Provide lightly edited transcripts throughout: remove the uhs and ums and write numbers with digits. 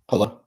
Hello.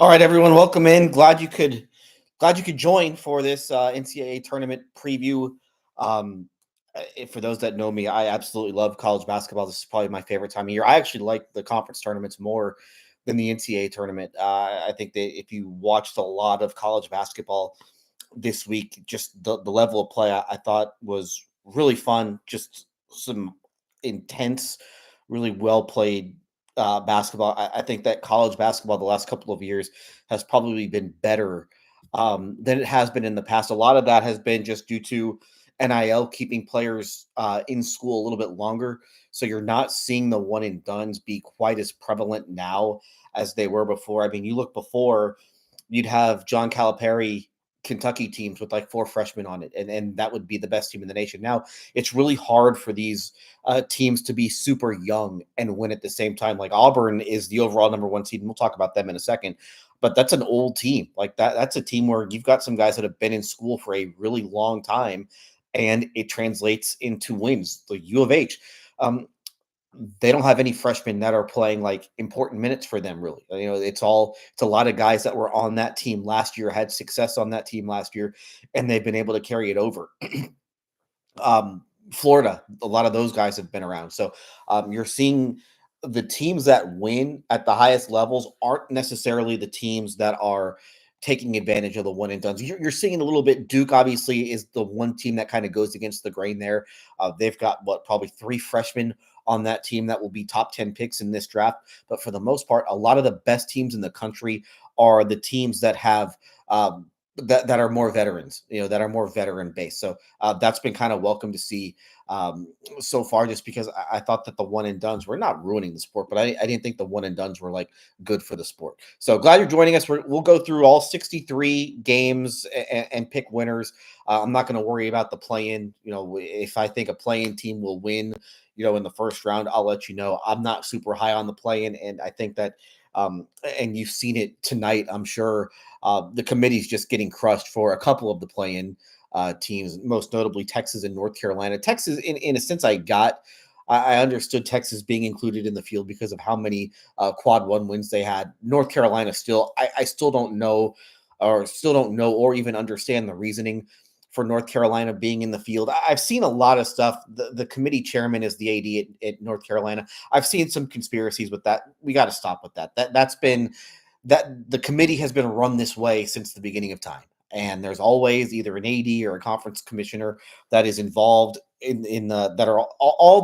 All right, everyone, welcome in. Glad you could join for this NCAA tournament preview. Um, for those that know me, I absolutely love college basketball. This is probably my favorite time of year. I actually like the conference tournaments more than the NCAA tournament. I think that if you watched a lot of college basketball this week, just the level of play I thought was really fun. Just some intense, really well played basketball. I think that college basketball the last couple of years has probably been better than it has been in the past. A lot of that has been just due to NIL keeping players in school a little bit longer. So you're not seeing the one and dones be quite as prevalent now as they were before. I mean, you look before, you'd have John Calipari Kentucky teams with like four freshmen on it, and that would be the best team in the nation. Now it's really hard for these teams to be super young and win at the same time. Like Auburn is the overall number one seed, and we'll talk about them in a second. But that's an old team. Like that's a team where you've got some guys that have been in school for a really long time, and it translates into wins. The U of H. They don't have any freshmen that are playing like important minutes for them really. It's a lot of guys that were on that team last year, had success on that team last year, and they've been able to carry it over. Florida, a lot of those guys have been around. So you're seeing the teams that win at the highest levels aren't necessarily the teams that are taking advantage of the one and done. You're seeing a little bit. Duke obviously is the one team that kind of goes against the grain there. They've got probably three freshmen on that team that will be top 10 picks in this draft. But for the most part, a lot of the best teams in the country are the teams that have that are more veterans, that are more veteran based. So that's been kind of welcome to see so far, just because I thought that the one and dones were not ruining the sport, but I didn't think the one and dones were like good for the sport. So glad you're joining us. We'll go through all 63 games and pick winners. I'm not going to worry about the play-in. If I think a play-in team will win, in the first round, I'll let you know. I'm not super high on the play-in, and I think that and you've seen it tonight, I'm sure. The committee's just getting crushed for a couple of the play-in teams, most notably Texas and North Carolina. Texas, in a sense, I understood Texas being included in the field because of how many quad one wins they had. North Carolina I still don't know, or even understand the reasoning for North Carolina being in the field. I've seen a lot of stuff. The committee chairman is the AD at North Carolina. I've seen some conspiracies with that. We got to stop with that. That's been that the committee has been run this way since the beginning of time. And there's always either an AD or a conference commissioner that is involved in the that are all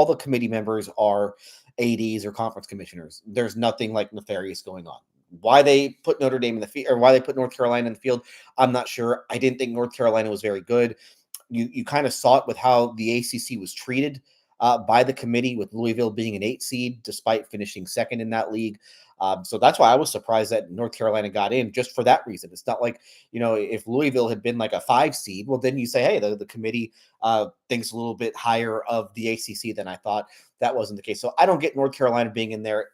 the committee members are ADs or conference commissioners. There's nothing like nefarious going on. Why they put Notre Dame in the field, or why they put North Carolina in the field, I'm not sure. I didn't think North Carolina was very good. You kind of saw it with how the ACC was treated by the committee, with Louisville being an 8 seed despite finishing second in that league. So that's why I was surprised that North Carolina got in, just for that reason. It's not like, if Louisville had been like a 5 seed, well, then you say, hey, the committee thinks a little bit higher of the ACC than I thought. That wasn't the case. So I don't get North Carolina being in there.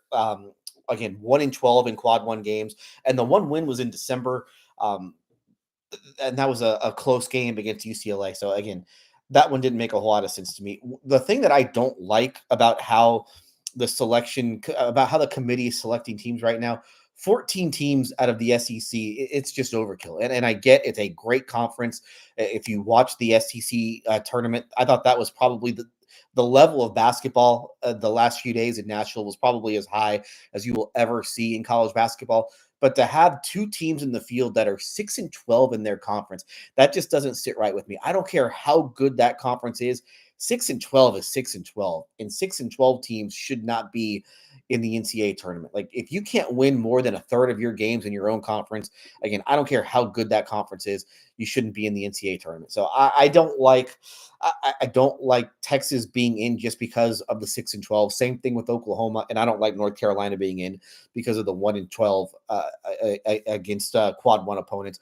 Again, 1-12 in quad one games, and the one win was in December. And that was a close game against UCLA. So again, that one didn't make a whole lot of sense to me. The thing that I don't like about how the committee is selecting teams right now, 14 teams out of the SEC, it's just overkill. And I get it's a great conference. If you watch the SEC tournament, I thought that was probably the level of basketball the last few days in Nashville was probably as high as you will ever see in college basketball. But to have two teams in the field that are 6-12 in their conference, that just doesn't sit right with me. I don't care how good that conference is. 6-12 is 6-12, and 6-12 teams should not be in the NCAA tournament. Like, if you can't win more than a third of your games in your own conference, again, I don't care how good that conference is, you shouldn't be in the NCAA tournament. So I don't like Texas being in just because of the 6-12. Same thing with Oklahoma, and I don't like North Carolina being in because of the 1-12 against quad one opponents.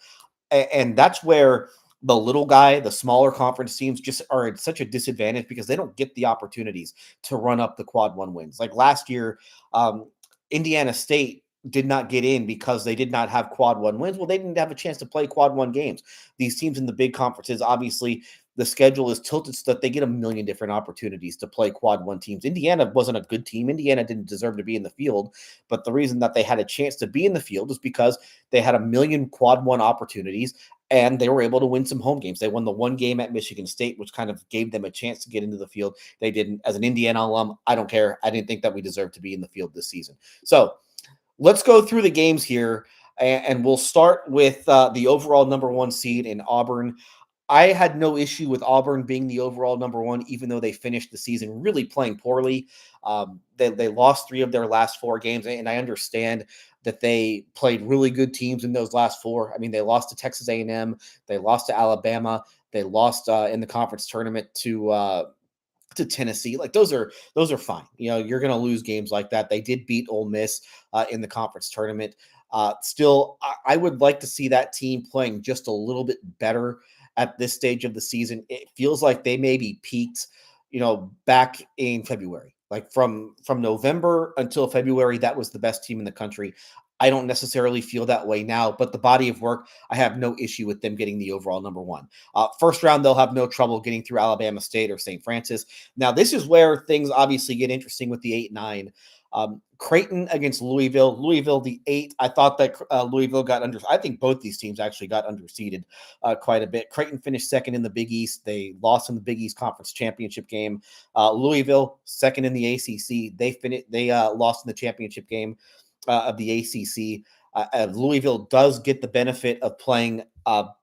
And that's where the little guy, the smaller conference teams just are at such a disadvantage because they don't get the opportunities to run up the quad one wins. Like last year, Indiana State did not get in because they did not have quad one wins. Well, they didn't have a chance to play quad one games. These teams in the big conferences, obviously, the schedule is tilted so that they get a million different opportunities to play quad one teams. Indiana wasn't a good team. Indiana didn't deserve to be in the field, but the reason that they had a chance to be in the field is because they had a million quad one opportunities and they were able to win some home games. They won the one game at Michigan State, which kind of gave them a chance to get into the field. They didn't. As an Indiana alum, I don't care. I didn't think that we deserved to be in the field this season. So let's go through the games here, and we'll start with the overall number one seed in Auburn. I had no issue with Auburn being the overall number one, even though they finished the season really playing poorly. They lost three of their last four games, and I understand that they played really good teams in those last four. I mean, they lost to Texas A&M, they lost to Alabama, they lost in the conference tournament to Tennessee. Like those are fine. You know, you're going to lose games like that. They did beat Ole Miss in the conference tournament. Still, I would like to see that team playing just a little bit better at this stage of the season. It feels like they maybe peaked, back in February. Like from November until February, that was the best team in the country. I don't necessarily feel that way now, but the body of work, I have no issue with them getting the overall number one. First round, they'll have no trouble getting through Alabama State or St. Francis. Now, this is where things obviously get interesting with the 8-9. Creighton against Louisville. Louisville, the 8. I thought that Louisville got under. I think both these teams actually got underseeded quite a bit. Creighton finished second in the Big East. They lost in the Big East Conference Championship game. Louisville, second in the ACC. They lost in the championship game of the ACC. Louisville does get the benefit of playing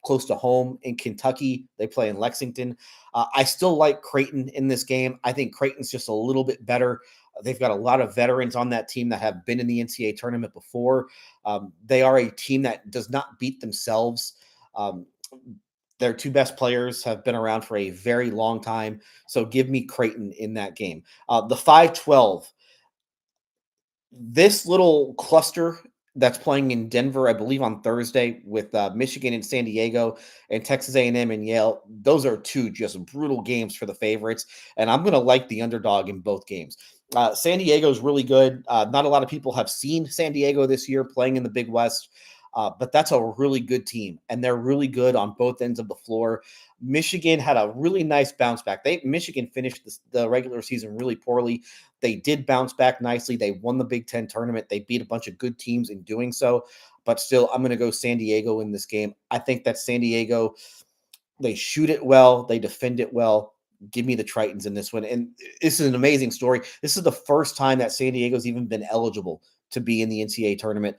close to home in Kentucky. They play in Lexington. I still like Creighton in this game. I think Creighton's just a little bit better. They've got a lot of veterans on that team that have been in the NCAA tournament before. They are a team that does not beat themselves. Their two best players have been around for a very long time. So give me Creighton in that game. The 5-12, this little cluster that's playing in Denver, I believe on Thursday with Michigan and San Diego and Texas A&M and Yale. Those are two just brutal games for the favorites, and I'm going to like the underdog in both games. San Diego is really good. Not a lot of people have seen San Diego this year playing in the Big West, but that's a really good team, and they're really good on both ends of the floor. Michigan had a really nice bounce back. Michigan finished the regular season really poorly. They did bounce back nicely. They won the Big Ten tournament. They beat a bunch of good teams in doing so. But still, I'm going to go San Diego in this game. I think that San Diego, they shoot it well. They defend it well. Give me the Tritons in this one. And this is an amazing story. This is the first time that San Diego's even been eligible to be in the NCAA tournament.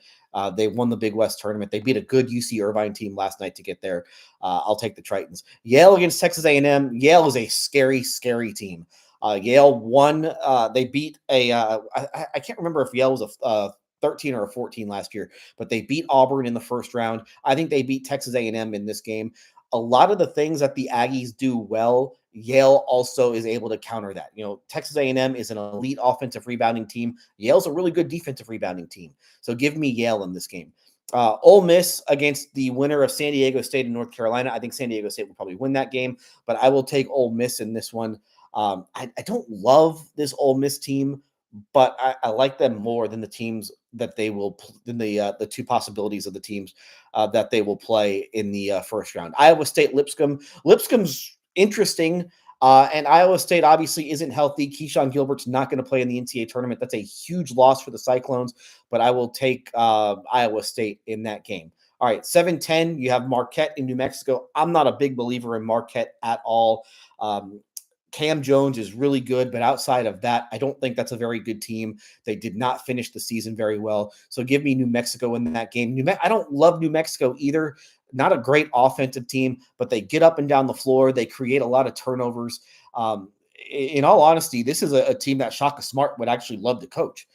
They won the Big West tournament. They beat a good UC Irvine team last night to get there. I'll take the Tritons. Yale against Texas A&M. Yale is a scary, scary team. Yale won. They beat I can't remember if Yale was a 13 or a 14 last year, but they beat Auburn in the first round. I think they beat Texas A&M in this game. A lot of the things that the Aggies do well, Yale also is able to counter that. Texas A&M is an elite offensive rebounding team. Yale's a really good defensive rebounding team. So give me Yale in this game. Ole Miss against the winner of San Diego State and North Carolina. I think San Diego State will probably win that game, but I will take Ole Miss in this one. I don't love this Ole Miss team, but I like them more than the teams that they will than the two possibilities of the teams that they will play in the first round. Iowa State, Lipscomb. Lipscomb's interesting. And Iowa State obviously isn't healthy. Keyshawn Gilbert's not going to play in the NCAA tournament. That's a huge loss for the Cyclones, but I will take Iowa State in that game. All right, 7-10, you have Marquette in New Mexico. I'm not a big believer in Marquette at all. Cam Jones is really good, but outside of that, I don't think that's a very good team. They did not finish the season very well. So give me New Mexico in that game. I don't love New Mexico either. Not a great offensive team, but they get up and down the floor. They create a lot of turnovers. In all honesty, this is a team that Shaka Smart would actually love to coach.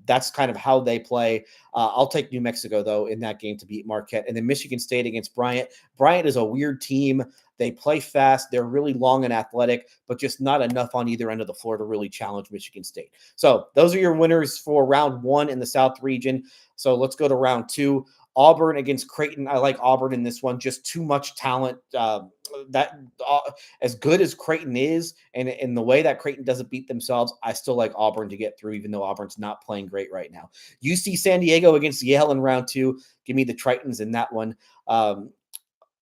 That's kind of how they play. I'll take New Mexico, though, in that game to beat Marquette. And then Michigan State against Bryant. Bryant is a weird team. They play fast. They're really long and athletic, but just not enough on either end of the floor to really challenge Michigan State. So those are your winners for round one in the South region. So let's go to round two. Auburn against Creighton. I like Auburn in this one. Just too much talent. As good as Creighton is, and in the way that Creighton doesn't beat themselves, I still like Auburn to get through, even though Auburn's not playing great right now. UC San Diego against Yale in round two. Give me the Tritons in that one.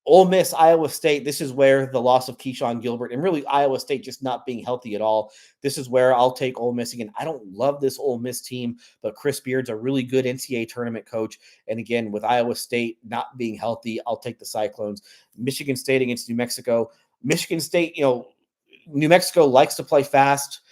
Ole Miss, Iowa State, this is where the loss of Keyshawn Gilbert and really Iowa State just not being healthy at all. This is where I'll take Ole Miss again. I don't love this Ole Miss team, but Chris Beard's a really good NCAA tournament coach. And again, with Iowa State not being healthy, I'll take the Cyclones. Michigan State against New Mexico. Michigan State, New Mexico likes to play fast,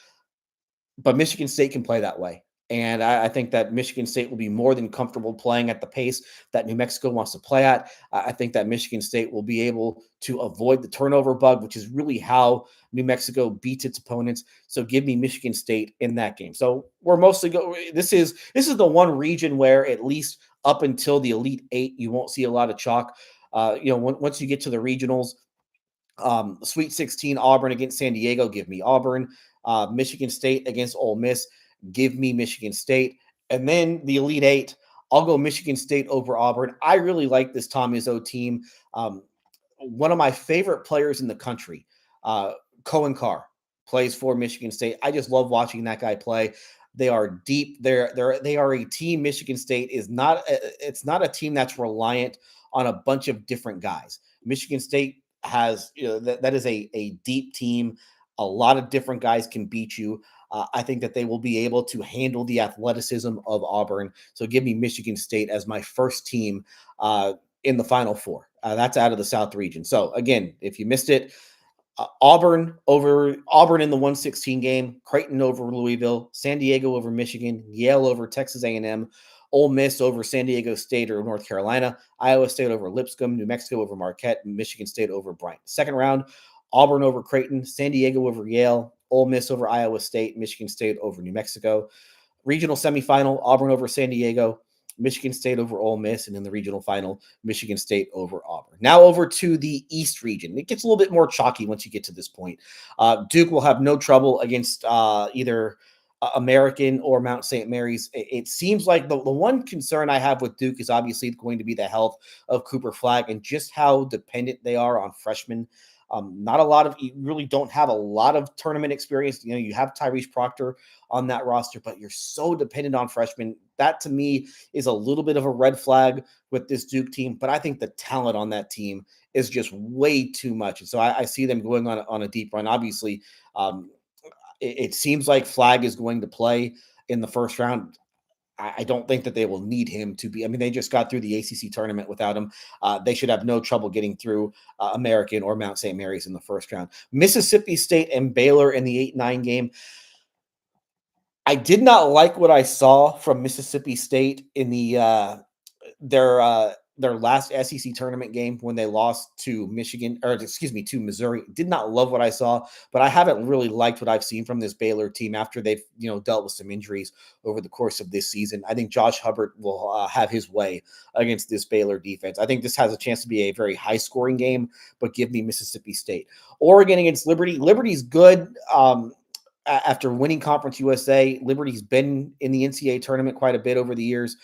but Michigan State can play that way. And I think that Michigan State will be more than comfortable playing at the pace that New Mexico wants to play at. I think that Michigan State will be able to avoid the turnover bug, which is really how New Mexico beats its opponents. So give me Michigan State in that game. So we're mostly go. This is the one region where at least up until the Elite Eight, you won't see a lot of chalk. Once you get to the regionals, Sweet 16, Auburn against San Diego, give me Auburn. Michigan State against Ole Miss, give me Michigan State. And then the Elite Eight, I'll go Michigan State over Auburn. I really like this Tom Izzo team. Um, One of my favorite players in the country, Cohen Carr, plays for Michigan State. I just love watching that guy play. They are deep. They are a team. Michigan State is not. It's not a team that's reliant on a bunch of different guys. Michigan State has that is a deep team. A lot of different guys can beat you. I think that they will be able to handle the athleticism of Auburn. So give me Michigan State as my first team in the Final Four. That's out of the South region. So again, if you missed it, Auburn in the 116 game, Creighton over Louisville, San Diego over Michigan, Yale over Texas A&M, Ole Miss over San Diego State or North Carolina, Iowa State over Lipscomb, New Mexico over Marquette, and Michigan State over Bryant. Second round, Auburn over Creighton, San Diego over Yale, Ole Miss over Iowa State, Michigan State over New Mexico. Regional semifinal, Auburn over San Diego, Michigan State over Ole Miss, and in the regional final, Michigan State over Auburn. Now over to the East region. It gets a little bit more chalky once you get to this point. Duke will have no trouble against either American or Mount St. Mary's. It seems like the one concern I have with Duke is obviously going to be the health of Cooper Flagg and just how dependent they are on freshmen. Not a lot of you really don't have a lot of tournament experience. You have Tyrese Proctor on that roster, but you're so dependent on freshmen. That to me is a little bit of a red flag with this Duke team, but I think the talent on that team is just way too much. And so I see them going on a deep run. Obviously, it seems like Flag is going to play in the first round. I don't think that they will need him to be. I mean, they just got through the ACC tournament without him. They should have no trouble getting through American or Mount St. Mary's in the first round. Mississippi State and Baylor in the 8-9 game. I did not like what I saw from Mississippi State in their last SEC tournament game when they lost to Michigan, or excuse me, to Missouri. Did not love what I saw, but I haven't really liked what I've seen from this Baylor team after they've dealt with some injuries over the course of this season. I think Josh Hubbard will have his way against this Baylor defense. I think this has a chance to be a very high scoring game, but give me Mississippi State. Oregon against Liberty. Liberty's good. After winning Conference USA, Liberty's been in the NCAA tournament quite a bit over the years.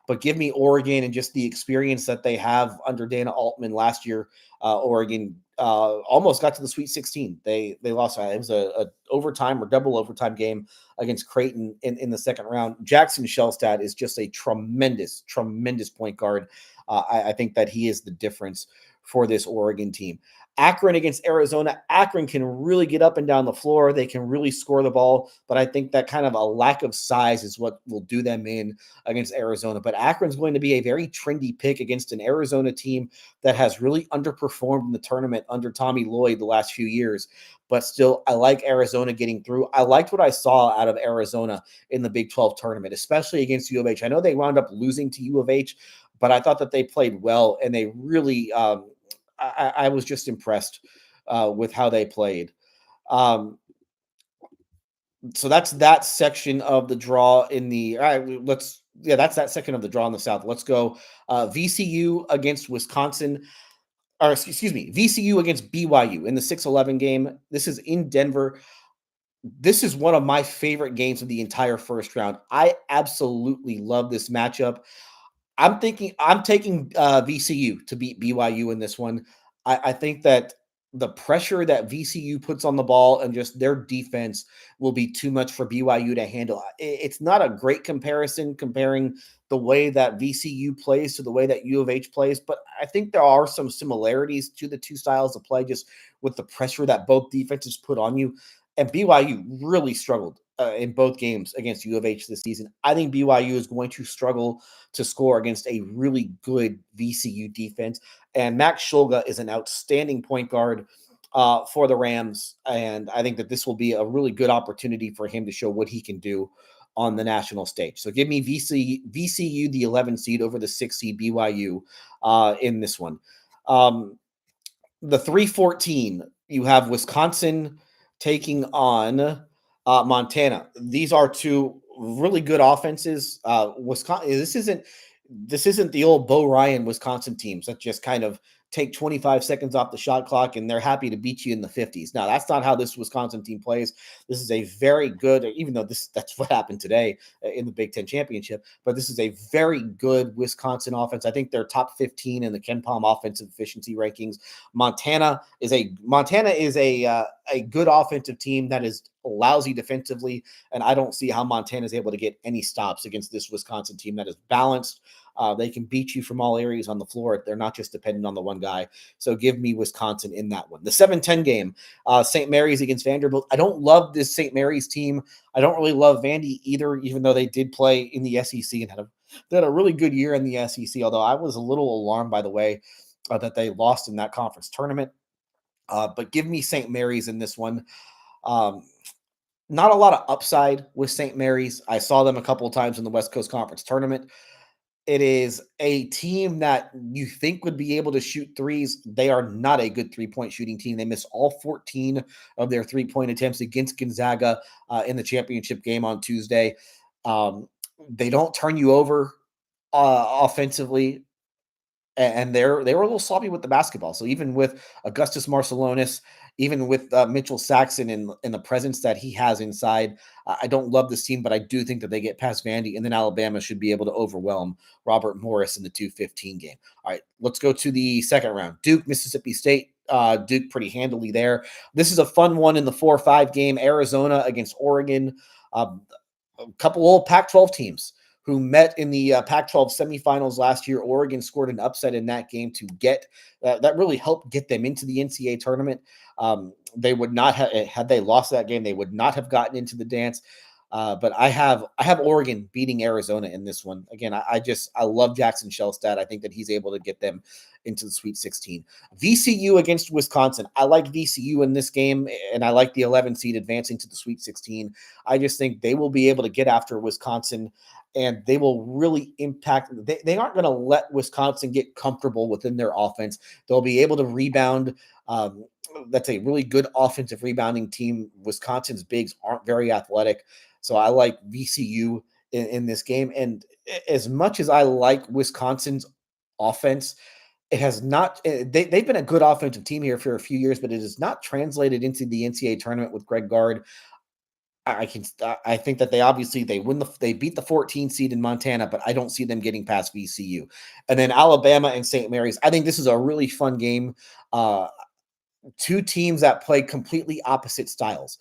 But give me Oregon and just the experience that they have under Dana Altman last year. Oregon almost got to the Sweet 16. They lost. It was a overtime or double overtime game against Creighton in the second round. Jackson Shellstad is just a tremendous, tremendous point guard. I think that he is the difference for this Oregon team. Akron against Arizona. Akron can really get up and down the floor. They can really score the ball, but I think that kind of a lack of size is what will do them in against Arizona. But Akron's going to be a very trendy pick against an Arizona team that has really underperformed in the tournament under Tommy Lloyd the last few years. But still, I like Arizona getting through. I liked what I saw out of Arizona in the Big 12 tournament, especially against U of H. I know they wound up losing to U of H, but I thought that they played well, and they really I was just impressed with how they played. Um, so that's that section of the draw in the. All right, that's that section of the draw in the South. Let's go VCU against Wisconsin, or excuse me, VCU against BYU in the 6-11 game. This is in Denver. This is one of my favorite games of the entire first round. I absolutely love this matchup. I'm taking VCU to beat BYU in this one. I think that the pressure that VCU puts on the ball and just their defense will be too much for BYU to handle. It's not a great comparison comparing the way that VCU plays to the way that U of H plays, but I think there are some similarities to the two styles of play, just with the pressure that both defenses put on you. And BYU really struggled in both games against U of H this season. I think BYU is going to struggle to score against a really good VCU defense. And Max Shulga is an outstanding point guard for the Rams. And I think that this will be a really good opportunity for him to show what he can do on the national stage. So give me VCU, the 11 seed, over the 6 seed BYU in this one. The 314, you have Wisconsin taking on Montana. These are two really good offenses. Wisconsin, this isn't the old Bo Ryan Wisconsin teams that just kind of take 25 seconds off the shot clock and they're happy to beat you in the 50s. Now, that's not how this Wisconsin team plays. This is a very good, even though that's what happened today in the Big Ten championship, but this is a very good Wisconsin offense. I think they're top 15 in the Ken Palm offensive efficiency rankings. Montana is a good offensive team that is lousy defensively, and I don't see how Montana is able to get any stops against this Wisconsin team that is balanced. They can beat you from all areas on the floor. They're not just dependent on the one guy. So give me Wisconsin in that one. The 7-10 game, St. Mary's against Vanderbilt. I don't love this St. Mary's team. I don't really love Vandy either, even though they did play in the SEC and had a really good year in the SEC, although I was a little alarmed by the way that they lost in that conference tournament. But give me St. Mary's in this one. Um, Not a lot of upside with St. Mary's. I saw them a couple of times in the West Coast Conference tournament. It is a team that you think would be able to shoot threes. They are not a good three-point shooting team. They missed all 14 of their three-point attempts against Gonzaga in the championship game on Tuesday. They don't turn you over offensively, and they were a little sloppy with the basketball. So even with Augustus Marcelonis, even with Mitchell Saxon in the presence that he has inside, I don't love this team, but I do think that they get past Vandy, and then Alabama should be able to overwhelm Robert Morris in the 215 game. All right, let's go to the second round. Duke, Mississippi State. Duke pretty handily there. This is a fun one in the 4-5 game. Arizona against Oregon. A couple old Pac-12 teams who met in the Pac-12 semifinals last year. Oregon scored an upset in that game to get that really helped get them into the NCAA tournament. They would not have, had they lost that game, they would not have gotten into the dance. But I have Oregon beating Arizona in this one. Again, I love Jackson Shellstat. I think that he's able to get them into the Sweet 16. VCU against Wisconsin. I like VCU in this game, and I like the 11 seed advancing to the Sweet 16. I just think they will be able to get after Wisconsin, and they will really impact. They aren't going to let Wisconsin get comfortable within their offense. They'll be able to rebound. That's a really good offensive rebounding team. Wisconsin's bigs aren't very athletic. So I like VCU in this game. And as much as I like Wisconsin's offense, it has not. They've been a good offensive team here for a few years, but it has not translated into the NCAA tournament with Greg Gard. I think that they beat the 14 seed in Montana, but I don't see them getting past VCU. And then Alabama and St. Mary's. I think this is a really fun game. Two teams that play completely opposite styles.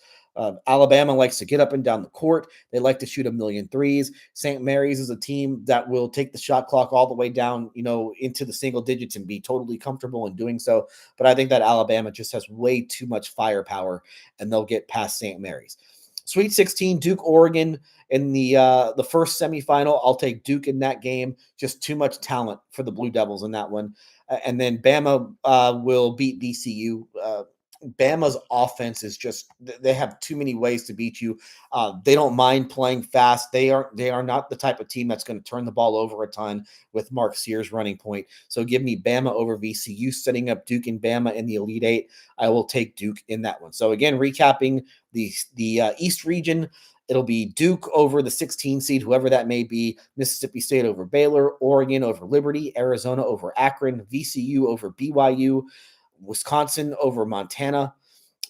Alabama likes to get up and down the court. They like to shoot a million threes. St. Mary's is a team that will take the shot clock all the way down, into the single digits and be totally comfortable in doing so. But I think that Alabama just has way too much firepower, and they'll get past St. Mary's. Sweet 16, Duke, Oregon in the first semifinal. I'll take Duke in that game. Just too much talent for the Blue Devils in that one. And then Bama will beat VCU. Bama's offense is they have too many ways to beat you. They don't mind playing fast. They are not the type of team that's going to turn the ball over a ton with Mark Sears running point. So give me Bama over VCU, setting up Duke and Bama in the Elite Eight. I will take Duke in that one. So again, recapping the East region, it'll be Duke over the 16 seed, whoever that may be, Mississippi State over Baylor, Oregon over Liberty, Arizona over Akron, VCU over BYU, Wisconsin over Montana,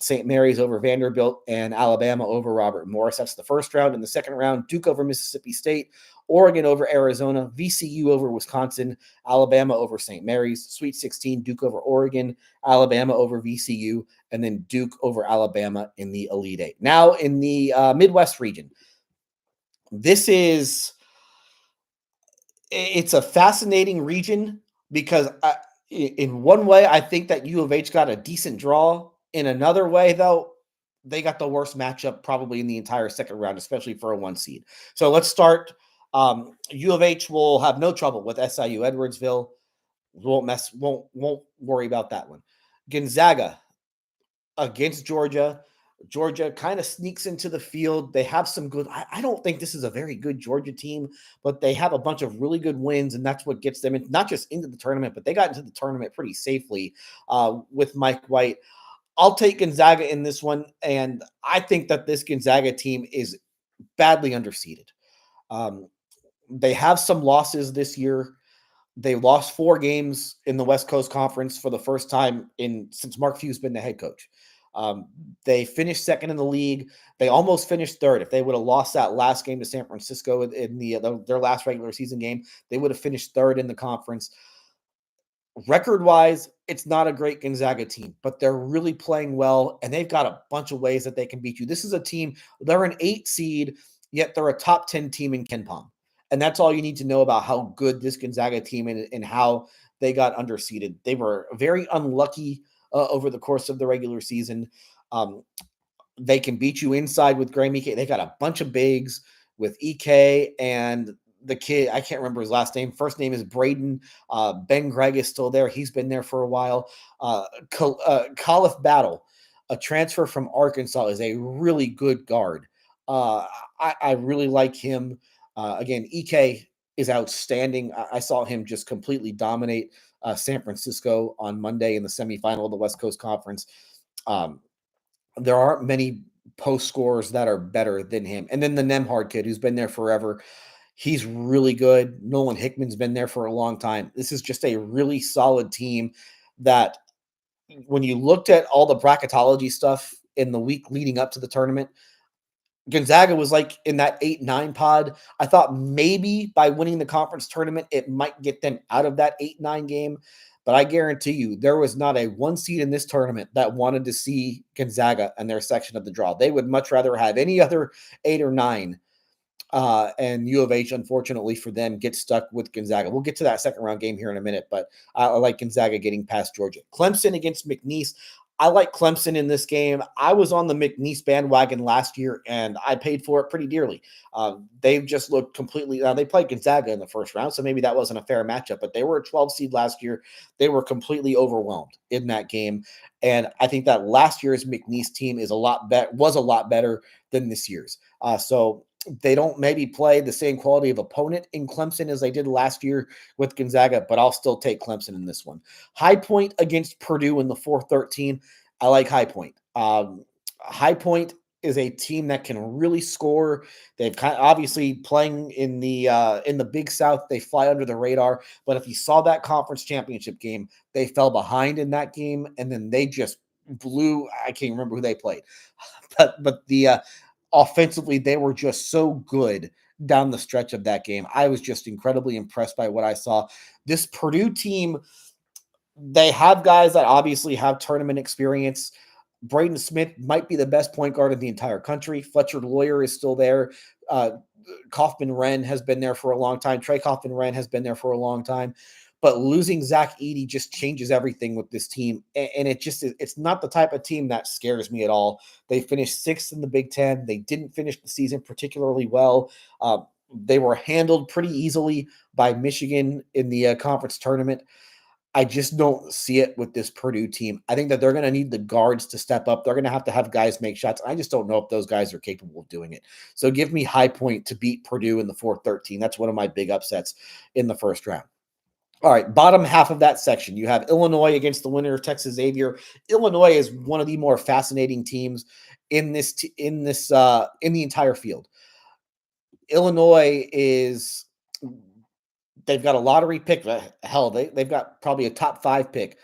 St. Mary's over Vanderbilt, and Alabama over Robert Morris. That's the first round. In the second round, Duke over Mississippi State, Oregon over Arizona, VCU over Wisconsin, Alabama over St. Mary's, Sweet 16, Duke over Oregon, Alabama over VCU, and then Duke over Alabama in the Elite Eight. Now, in the Midwest region, this is it's a fascinating region because in one way, I think that U of H got a decent draw. In another way, though, they got the worst matchup probably in the entire second round, especially for a 1 seed. So let's start. U of H will have no trouble with SIU Edwardsville. Won't worry about that one. Gonzaga against Georgia. Georgia kind of sneaks into the field. They have some good. I don't think this is a very good Georgia team, but they have a bunch of really good wins, and that's what gets them in, not just into the tournament, but they got into the tournament pretty safely with Mike White. I'll take Gonzaga in this one, and I think that this Gonzaga team is badly underseeded. Um, they have some losses this year. They lost 4 games in the West Coast Conference for the first time in since Mark Few's been the head coach. Um, they finished second in the league. They almost finished third. If they would have lost that last game to San Francisco in their last regular season game, they would have finished third in the conference. Record wise, it's not a great Gonzaga team, but they're really playing well, and they've got a bunch of ways that they can beat you. This is a team, they're an 8 seed, yet they're a top 10 team in Ken Pom. And that's all you need to know about how good this Gonzaga team and how they got underseeded. They were very unlucky over the course of the regular season. Um, they can beat you inside with Graham Ike. They got a bunch of bigs with Ike and the kid. I can't remember his last name. First name is Braden. Ben Gregg is still there. He's been there for a while. Khalif Battle, a transfer from Arkansas, is a really good guard. I really like him. Again, Ike is outstanding. I saw him just completely dominate San Francisco on Monday in the semifinal of the West Coast Conference. Um, there aren't many post scorers that are better than him. And then the Nemhard kid, who's been there forever, he's really good. Nolan Hickman's been there for a long time. This is just a really solid team that when you looked at all the bracketology stuff in the week leading up to the tournament, Gonzaga was like in that 8-9 pod. I thought maybe by winning the conference tournament, it might get them out of that 8-9 game. But I guarantee you, there was not a 1 seed in this tournament that wanted to see Gonzaga in their section of the draw. They would much rather have any other 8 or 9. And U of H, unfortunately for them, gets stuck with Gonzaga. We'll get to that second round game here in a minute, but I like Gonzaga getting past Georgia. Clemson against McNeese. I like Clemson in this game. I was on the McNeese bandwagon last year, and I paid for it pretty dearly. They've just looked completely. They played Gonzaga in the first round, so maybe that wasn't a fair matchup. But they were a 12 seed last year. They were completely overwhelmed in that game, and I think that last year's McNeese team is was a lot better than this year's. So they don't maybe play the same quality of opponent in Clemson as they did last year with Gonzaga, but I'll still take Clemson in this one. High Point against Purdue in the 4-13. I like High Point. High Point is a team that can really score. They've kind of obviously playing in the Big South. They fly under the radar. But if you saw that conference championship game, they fell behind in that game, and then they just blew. I can't remember who they played, but the offensively, they were just so good down the stretch of that game. I was just incredibly impressed by what I saw. This Purdue team, they have guys that obviously have tournament experience. Braden Smith might be the best point guard in the entire country. Fletcher Lawyer is still there. Uh, Kaufman Wren has been there for a long time. Trey Kaufman Wren has been there for a long time. But losing Zach Edey just changes everything with this team. And it's not the type of team that scares me at all. They finished 6th in the Big Ten. They didn't finish the season particularly well. They were handled pretty easily by Michigan in the conference tournament. I just don't see it with this Purdue team. I think that they're going to need the guards to step up. They're going to have guys make shots. I just don't know if those guys are capable of doing it. So give me High Point to beat Purdue in the 4-13. That's one of my big upsets in the first round. All right, bottom half of that section, you have Illinois against the winner of Texas Xavier. Illinois is one of the more fascinating teams in the entire field. Illinois is they've got a lottery pick. Hell, they've got probably a top 5 pick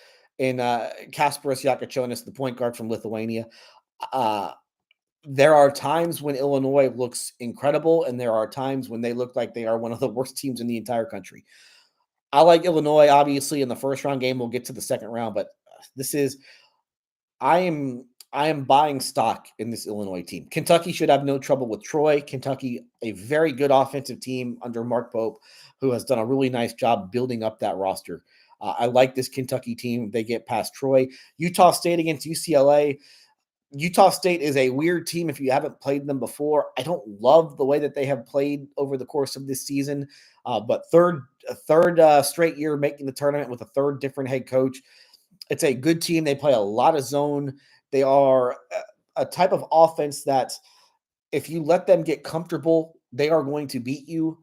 in Kasparas Jakučionis, the point guard from Lithuania. Uh, there are times when Illinois looks incredible, and there are times when they look like they are one of the worst teams in the entire country. I like Illinois, obviously, in the first round game. We'll get to the second round, but this is I am I am buying stock in this Illinois team. Kentucky should have no trouble with Troy. Kentucky, a very good offensive team under Mark Pope, who has done a really nice job building up that roster. I like this Kentucky team. They get past Troy. Utah State against UCLA. Utah State is a weird team if you haven't played them before. I don't love the way that they have played over the course of this season, but third straight year making the tournament with a third different head coach. It's a good team. They play a lot of zone. They are a type of offense that if you let them get comfortable, they are going to beat you.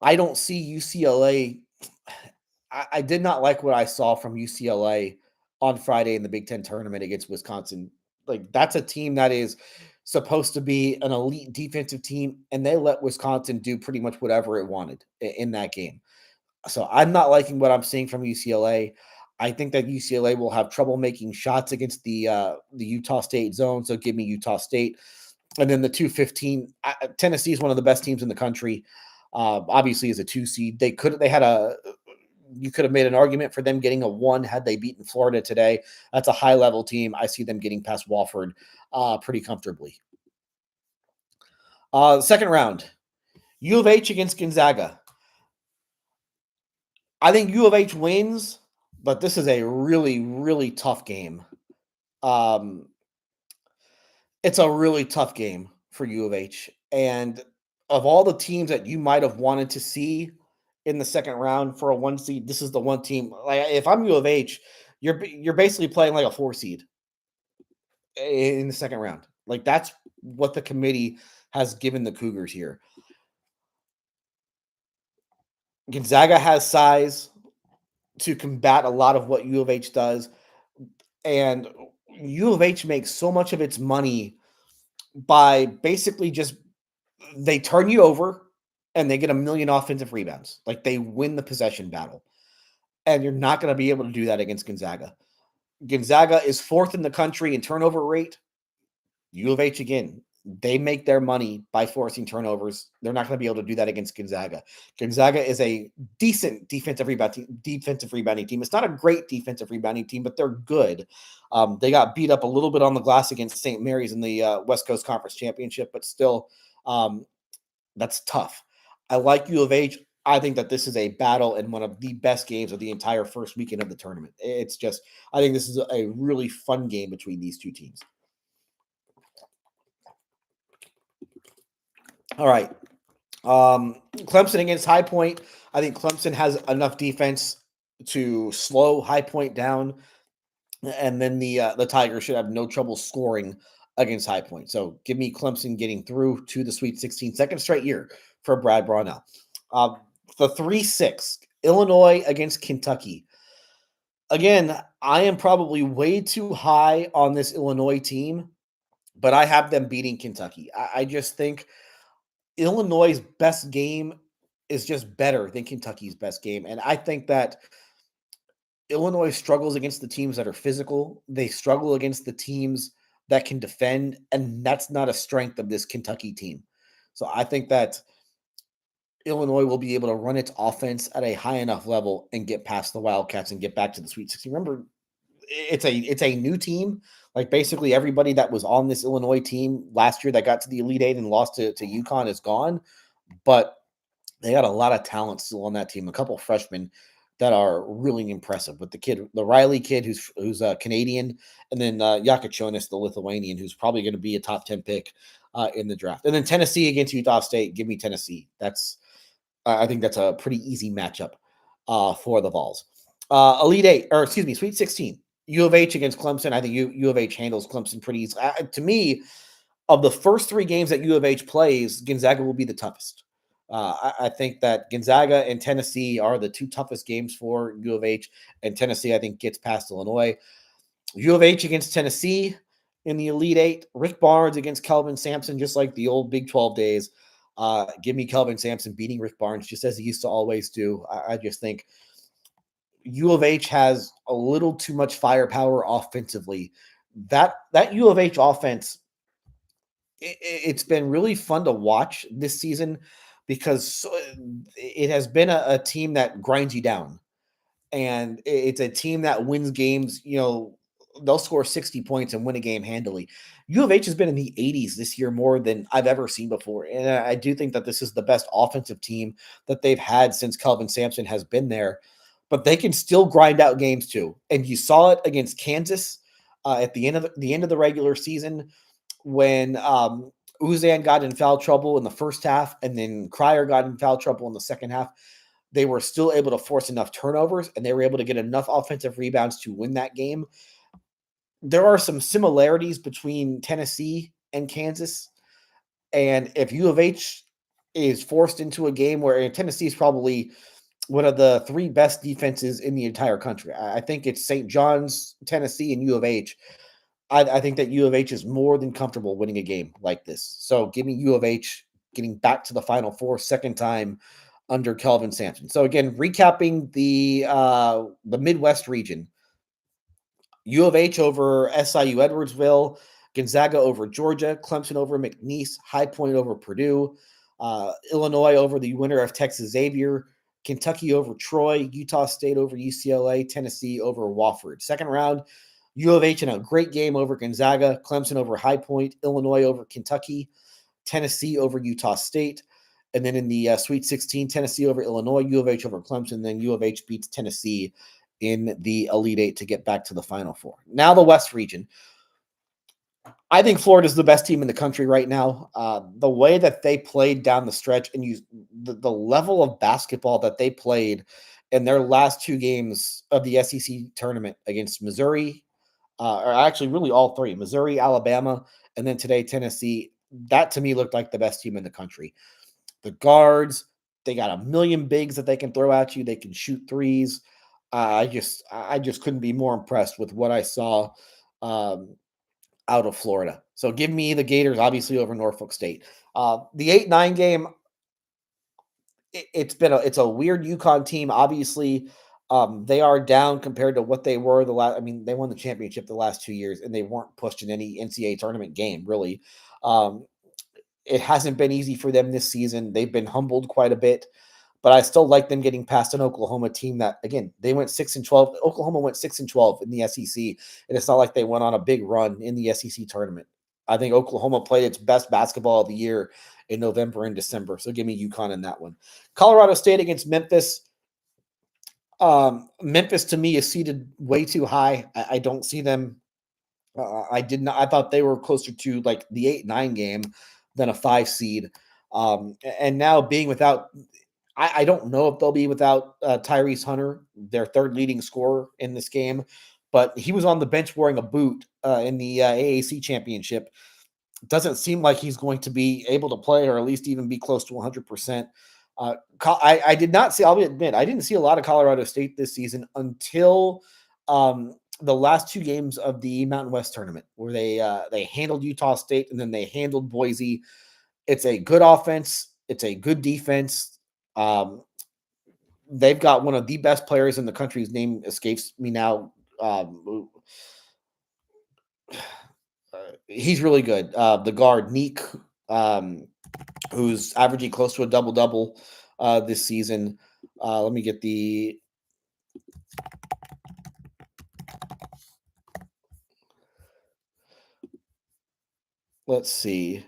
I don't see UCLA. I did not like what I saw from UCLA on Friday in the Big Ten tournament against Wisconsin. Like, that's a team that is supposed to be an elite defensive team, and they let Wisconsin do pretty much whatever it wanted in that game. So I'm not liking what I'm seeing from UCLA. I think that UCLA will have trouble making shots against the Utah State zone. So give me Utah State, and then the 215. Tennessee is one of the best teams in the country. Obviously, as a 2 seed, you could have made an argument for them getting a 1 had they beaten Florida today. That's a high level team. I see them getting past Wofford pretty comfortably. Second round, U of H against Gonzaga. I think U of H wins, but this is a really, really tough game. Um, it's a really tough game for U of H. And of all the teams that you might have wanted to see in the second round for a 1 seed, this is the one team. Like, if I'm U of H, you're basically playing like a 4 seed in the second round. Like, that's what the committee has given the Cougars here. Gonzaga has size to combat a lot of what U of H does. And U of H makes so much of its money by basically just they turn you over and they get a million offensive rebounds. Like, they win the possession battle. And you're not going to be able to do that against Gonzaga. Gonzaga is 4th in the country in turnover rate. U of H, again, they make their money by forcing turnovers. They're not going to be able to do that against Gonzaga. Gonzaga is a decent defensive rebounding team. It's not a great defensive rebounding team, but they're good. They got beat up a little bit on the glass against St. Mary's in the West Coast Conference Championship, but still, that's tough. I like U of H. I think that this is a battle and one of the best games of the entire first weekend of the tournament. I think this is a really fun game between these two teams. All right. Clemson against High Point. I think Clemson has enough defense to slow High Point down, and then the Tigers should have no trouble scoring against High Point. So give me Clemson getting through to the Sweet 16, second straight year for Brad Brownell. The 3-6, Illinois against Kentucky. Again, I am probably way too high on this Illinois team, but I have them beating Kentucky. I just think Illinois' best game is just better than Kentucky's best game. And I think that Illinois struggles against the teams that are physical. They struggle against the teams that can defend, and that's not a strength of this Kentucky team. So I think that Illinois will be able to run its offense at a high enough level and get past the Wildcats and get back to the Sweet 16. Remember, it's a new team. Like, basically everybody that was on this Illinois team last year that got to the Elite Eight and lost to UConn is gone. But they got a lot of talent still on that team. A couple freshmen that are really impressive. With the Riley kid, who's a Canadian, and then Jakučionis, the Lithuanian, who's probably going to be a top 10 pick in the draft. And then Tennessee against Utah State. Give me Tennessee. I think that's a pretty easy matchup for the Vols. Elite Eight, or excuse me, Sweet 16. U of H against Clemson. I think U of H handles Clemson pretty easy. To me, of the first 3 games that U of H plays, Gonzaga will be the toughest. I think that Gonzaga and Tennessee are the 2 toughest games for U of H, and Tennessee, I think, gets past Illinois. U of H against Tennessee in the Elite Eight. Rick Barnes against Kelvin Sampson, just like the old Big 12 days. Give me Kelvin Sampson beating Rick Barnes, just as he used to always do. I just think U of H has a little too much firepower offensively. That U of H offense, it's been really fun to watch this season because it has been a team that grinds you down, and it's a team that wins games. They'll score 60 points and win a game handily. U of H has been in the 80s this year more than I've ever seen before, and I do think that this is the best offensive team that they've had since Kelvin Sampson has been there. But they can still grind out games too, and you saw it against Kansas at the end of the regular season when Uzan got in foul trouble in the first half, and then Cryer got in foul trouble in the second half. They were still able to force enough turnovers, and they were able to get enough offensive rebounds to win that game. There are some similarities between Tennessee and Kansas, and if U of H is forced into a game where Tennessee is probably one of the three best defenses in the entire country. I think it's St. John's, Tennessee, and U of H. I think that U of H is more than comfortable winning a game like this. So give me U of H getting back to the Final Four second time under Kelvin Sampson. So again, recapping the Midwest region: U of H over SIU Edwardsville, Gonzaga over Georgia, Clemson over McNeese, High Point over Purdue, Illinois over the winner of Texas Xavier, Kentucky over Troy, Utah State over UCLA, Tennessee over Wofford. Second round, U of H in a great game over Gonzaga, Clemson over High Point, Illinois over Kentucky, Tennessee over Utah State. And then in the Sweet 16, Tennessee over Illinois, U of H over Clemson, then U of H beats Tennessee in the Elite Eight to get back to the Final Four. Now the West region. I think Florida is the best team in the country right now. The way that they played down the stretch and the level of basketball that they played in their last two games of the SEC tournament against Missouri, or actually really all three, Missouri, Alabama, and then today Tennessee, that to me looked like the best team in the country. The guards, they got a million bigs that they can throw at you. They can shoot threes. I just couldn't be more impressed with what I saw um, out of Florida. So give me the Gators, obviously, over Norfolk State. The 8-9 game, it's a weird UConn team. Obviously, they are down compared to what they were the last. I mean, they won the championship the last 2 years, and they weren't pushed in any NCAA tournament game really. Um, it hasn't been easy for them this season. They've been humbled quite a bit, but I still like them getting past an Oklahoma team that, again, they went 6-12. Oklahoma went 6-12 in the SEC, and it's not like they went on a big run in the SEC tournament. I think Oklahoma played its best basketball of the year in November and December. So give me UConn in that one. Colorado State against Memphis. Memphis to me is seated way too high. I don't see them. I did not. I thought they were closer to like the 8-9 game than a 5 seed. And now being without, I don't know if they'll be without Tyrese Hunter, their third leading scorer in this game, but he was on the bench wearing a boot in the AAC championship. Doesn't seem like he's going to be able to play or at least even be close to 100%. I did not see, I'll admit, I didn't see a lot of Colorado State this season until the last two games of the Mountain West tournament, where they handled Utah State and then they handled Boise. It's a good offense. It's a good defense. They've got one of the best players in the country. His name escapes me now. He's really good. The guard, Neek, who's averaging close to a double-double this season. Let me get the let's see.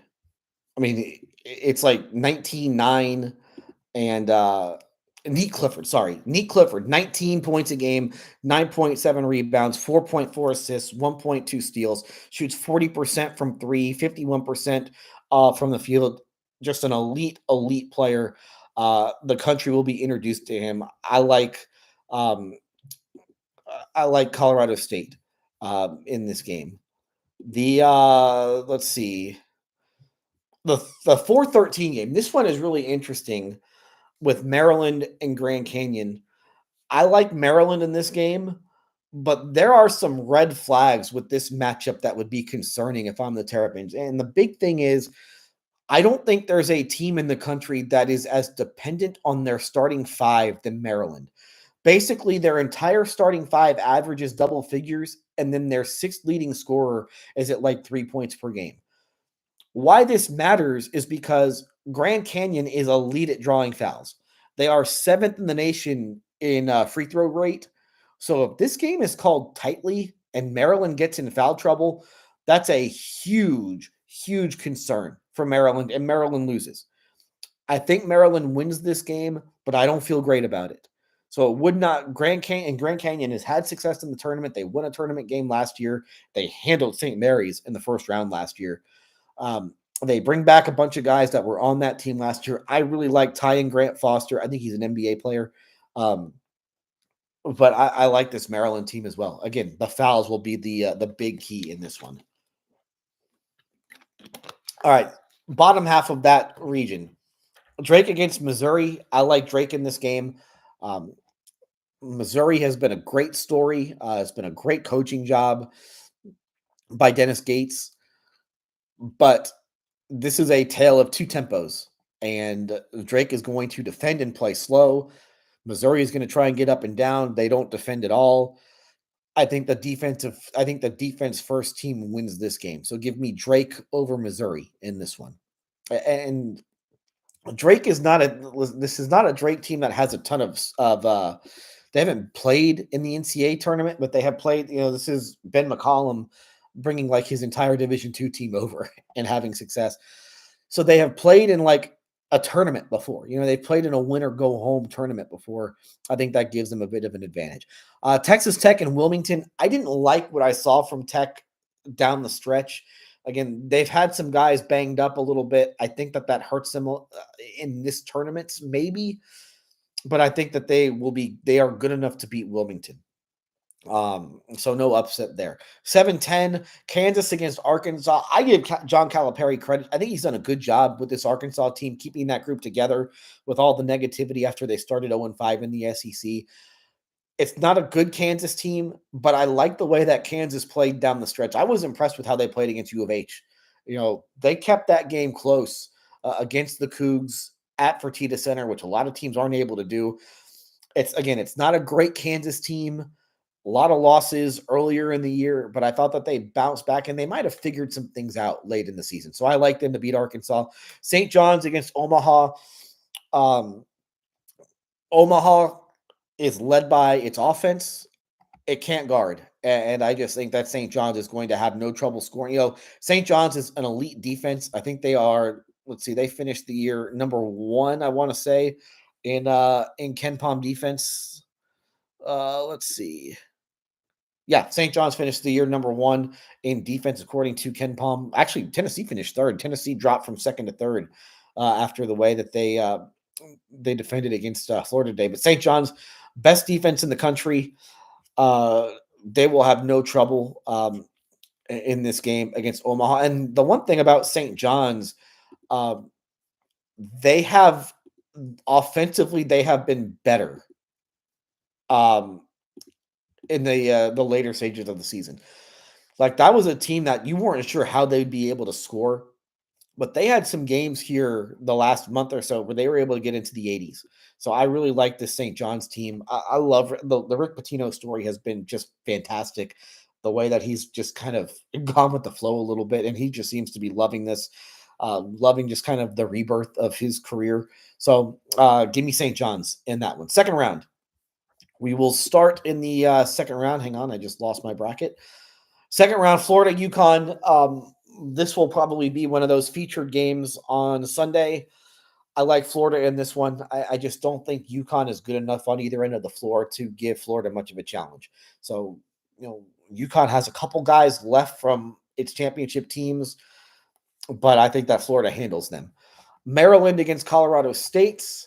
I mean, it's like 19-9 and Neat Clifford, 19 points a game, 9.7 rebounds, 4.4 assists, 1.2 steals, shoots 40% from three, 51% from the field. Just an elite player. The country will be introduced to him. Um, I like Colorado State in this game. The let's see. The 4-13 game. This one is really interesting with Maryland and Grand Canyon. I like Maryland in this game, but there are some red flags with this matchup that would be concerning if I'm the Terrapins. And the big thing is, I don't think there's a team in the country that is as dependent on their starting five than Maryland, Basically, their entire starting five averages double figures, and then their sixth leading scorer is at like 3 points per game. Why this matters is because Grand Canyon is elite at drawing fouls. They are seventh in the nation in free throw rate. So if this game is called tightly and Maryland gets in foul trouble, that's a huge, huge concern for Maryland, and Maryland loses. I think Maryland wins this game, but I don't feel great about it. So it would not. Grand Canyon has had success in the tournament. They won a tournament game last year. They handled St. Mary's in the first round last year. They bring back a bunch of guys that were on that team last year. I really like Tyen Grant Foster. I think he's an NBA player. Um, but I like this Maryland team as well. Again, the fouls will be the big key in this one. All right, bottom half of that region. Drake against Missouri. I like Drake in this game. Um, Missouri has been a great story. It's been a great coaching job by Dennis Gates, but this is a tale of two tempos. And Drake is going to defend and play slow. Missouri is going to try and get up and down. They don't defend at all. I think the defense first team wins this game. So give me Drake over Missouri in this one. And Drake is not a this is not a Drake team that has a ton of they haven't played in the NCAA tournament, but they have played, this is Ben McCollum bringing like his entire Division II team over and having success. So they have played in like a tournament before. They've played in a win or go home tournament before. I think that gives them a bit of an advantage. Texas Tech and Wilmington. I didn't like what I saw from Tech down the stretch. Again, they've had some guys banged up a little bit. I think that hurts them in this tournament, maybe, but I think that they are good enough to beat Wilmington. So no upset there. 7-10, Kansas against Arkansas. I give John Calipari credit. I think he's done a good job with this Arkansas team, keeping that group together with all the negativity after they started 0-5 in the SEC. It's not a good Kansas team, but I like the way that Kansas played down the stretch. I was impressed with how they played against U of H. They kept that game close against the Cougs at Fertitta Center, which a lot of teams aren't able to do. It's not a great Kansas team. A lot of losses earlier in the year, but I thought that they bounced back and they might have figured some things out late in the season. So I like them to beat Arkansas. St. John's against Omaha. Omaha is led by its offense. It can't guard. And I just think that St. John's is going to have no trouble scoring. St. John's is an elite defense. I think they are, they finished the year number 1, I want to say, in KenPom defense. Let's see. Yeah, St. John's finished the year number 1 in defense, according to KenPom. Actually, Tennessee finished third. Tennessee dropped from second to third after the way that they defended against Florida today. But St. John's, best defense in the country. They will have no trouble in this game against Omaha. And the one thing about St. John's, they have offensively, they have been better in the later stages of the season. Like, that was a team that you weren't sure how they'd be able to score, but they had some games here the last month or so where they were able to get into the 80s. So I really like this St. John's team. I love the Rick Pitino story has been just fantastic. The way that he's just kind of gone with the flow a little bit, and he just seems to be loving this, loving just kind of the rebirth of his career. So give me St. John's in that one. Second round. We will start in the second round. Hang on, I just lost my bracket. Second round, Florida, UConn. This will probably be one of those featured games on Sunday. I like Florida in this one. I just don't think UConn is good enough on either end of the floor to give Florida much of a challenge. So, UConn has a couple guys left from its championship teams, but I think that Florida handles them. Maryland against Colorado State.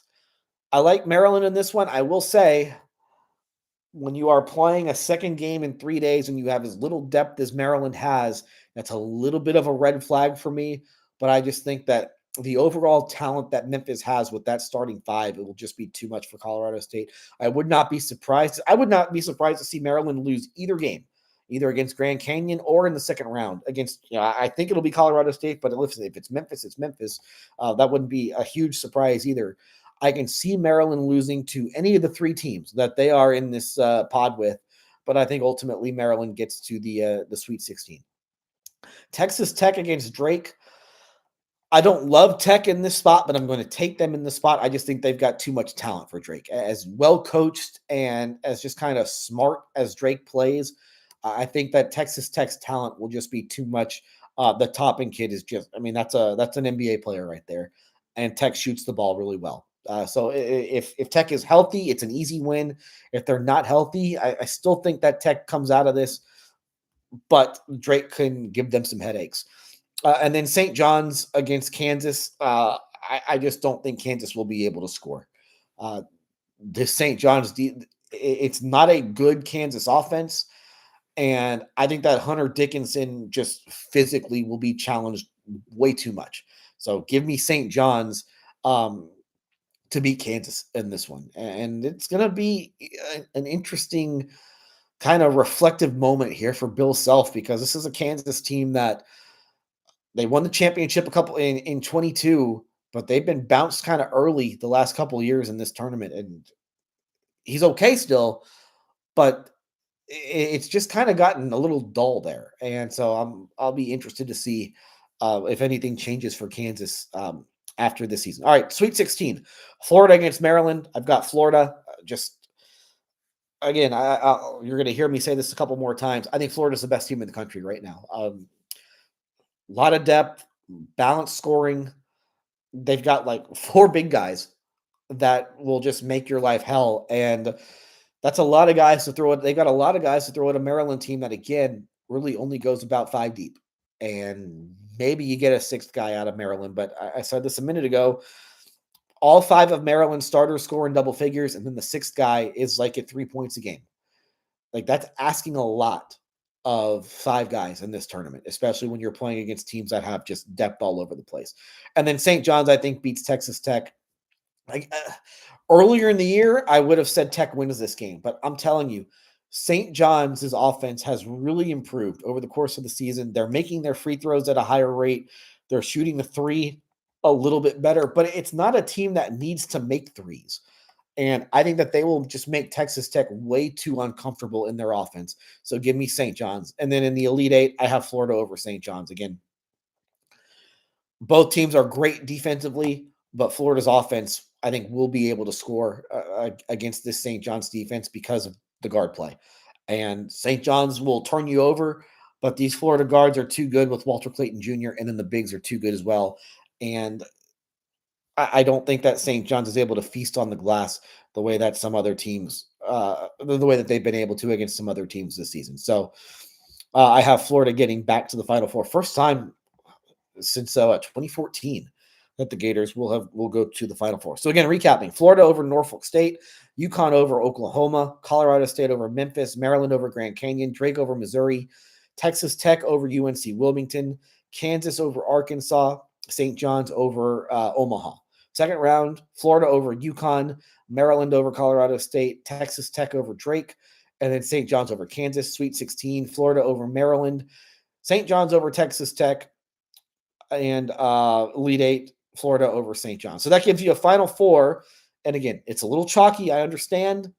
I like Maryland in this one. I will say, when you are playing a second game in 3 days and you have as little depth as Maryland has, that's a little bit of a red flag for me. But I just think that the overall talent that Memphis has with that starting five, it will just be too much for Colorado State. I would not be surprised. I would not be surprised to see Maryland lose either game, either against Grand Canyon or in the second round against, I think it'll be Colorado State, but if it's Memphis, it's Memphis. That wouldn't be a huge surprise either. I can see Maryland losing to any of the three teams that they are in this pod with, but I think ultimately Maryland gets to the Sweet 16. Texas Tech against Drake. I don't love Tech in this spot, but I'm going to take them in the spot. I just think they've got too much talent for Drake. As well coached and as just kind of smart as Drake plays, I think that Texas Tech's talent will just be too much. The Toppin kid is just, I mean, that's an NBA player right there, and Tech shoots the ball really well. So if Tech is healthy, it's an easy win. If they're not healthy, I still think that Tech comes out of this, but Drake can give them some headaches. And then St. John's against Kansas. I just don't think Kansas will be able to score. Uh, this St. John's, it's not a good Kansas offense. And I think that Hunter Dickinson just physically will be challenged way too much. So give me St. John's to beat Kansas in this one. And it's going to be an interesting kind of reflective moment here for Bill Self, because this is a Kansas team that they won the championship a couple in 22, but they've been bounced kind of early the last couple of years in this tournament. And he's okay still, but it's just kind of gotten a little dull there. And so I'll be interested to see if anything changes for Kansas after this season. All right, Sweet 16, Florida against Maryland. I've got Florida. Just again, you're going to hear me say this a couple more times. I think Florida's the best team in the country right now. A lot of depth, balanced scoring. They've got like four big guys that will just make your life hell. And that's a lot of guys to throw it. They got a lot of guys to throw at a Maryland team that, again, really only goes about 5 deep. And maybe you get a sixth guy out of Maryland. But I said this a minute ago. All 5 of Maryland's starters score in double figures. And then the sixth guy is like at 3 points a game. Like, that's asking a lot of 5 guys in this tournament, especially when you're playing against teams that have just depth all over the place. And then St. John's, I think, beats Texas Tech. Like earlier in the year, I would have said Tech wins this game, but I'm telling you, St. John's offense has really improved over the course of the season. They're making their free throws at a higher rate. They're shooting the three a little bit better, but it's not a team that needs to make threes. And I think that they will just make Texas Tech way too uncomfortable in their offense. So give me St. John's. And then in the Elite Eight, I have Florida over St. John's. Again, both teams are great defensively, but Florida's offense, I think, will be able to score against this St. John's defense because of the guard play. And St. John's will turn you over, but these Florida guards are too good with Walter Clayton Jr., and then the bigs are too good as well. And I don't think that St. John's is able to feast on the glass the way that some other teams, the way that they've been able to against some other teams this season. So I have Florida getting back to the Final Four. First time since 2014 that the Gators will go to the Final Four. So again, recapping: Florida over Norfolk State, UConn over Oklahoma, Colorado State over Memphis, Maryland over Grand Canyon, Drake over Missouri, Texas Tech over UNC Wilmington, Kansas over Arkansas, St. John's over Omaha. Second round: Florida over UConn, Maryland over Colorado State, Texas Tech over Drake, and then St. John's over Kansas. Sweet 16: Florida over Maryland, St. John's over Texas Tech, and Elite Eight, Florida over St. John's. So that gives you a Final Four. And again, it's a little chalky, I understand.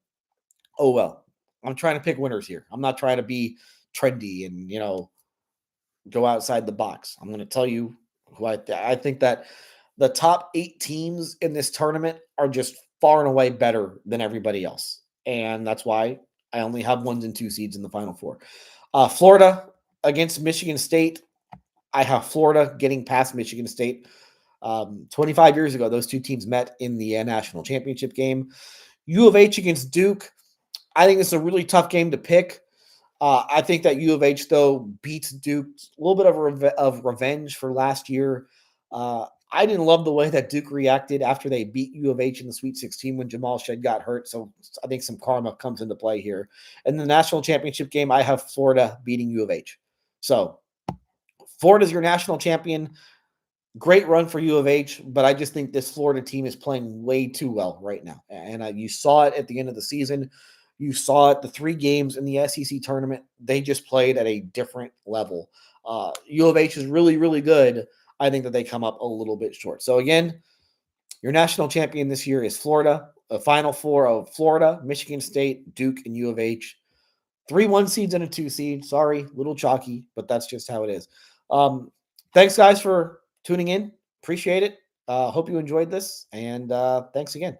Oh, well. I'm trying to pick winners here. I'm not trying to be trendy and, go outside the box. I'm going to tell you who I think that the top 8 teams in this tournament are just far and away better than everybody else. And that's why I only have 1s and 2 seeds in the Final Four. Florida against Michigan State. I have Florida getting past Michigan State. 25 years ago, those 2 teams met in the national championship game. U of H against Duke. I think it's a really tough game to pick. I think that U of H, though, beats Duke. A little bit of revenge for last year. I didn't love the way that Duke reacted after they beat U of H in the Sweet 16 when Jamal Shead got hurt. So I think some karma comes into play here. In the national championship game, I have Florida beating U of H. So Florida's your national champion. Great run for U of H, but I just think this Florida team is playing way too well right now. And you saw it at the end of the season. You saw it the 3 games in the SEC tournament. They just played at a different level. U of H is really, really good. I think that they come up a little bit short. So again, Your national champion this year is Florida. A Final Four of Florida, Michigan State, Duke, and U of H. 3 1 seeds and a 2 seed. Sorry, little chalky, but that's just how it is. Thanks, guys, for tuning in. Appreciate it. Hope you enjoyed this, and thanks again.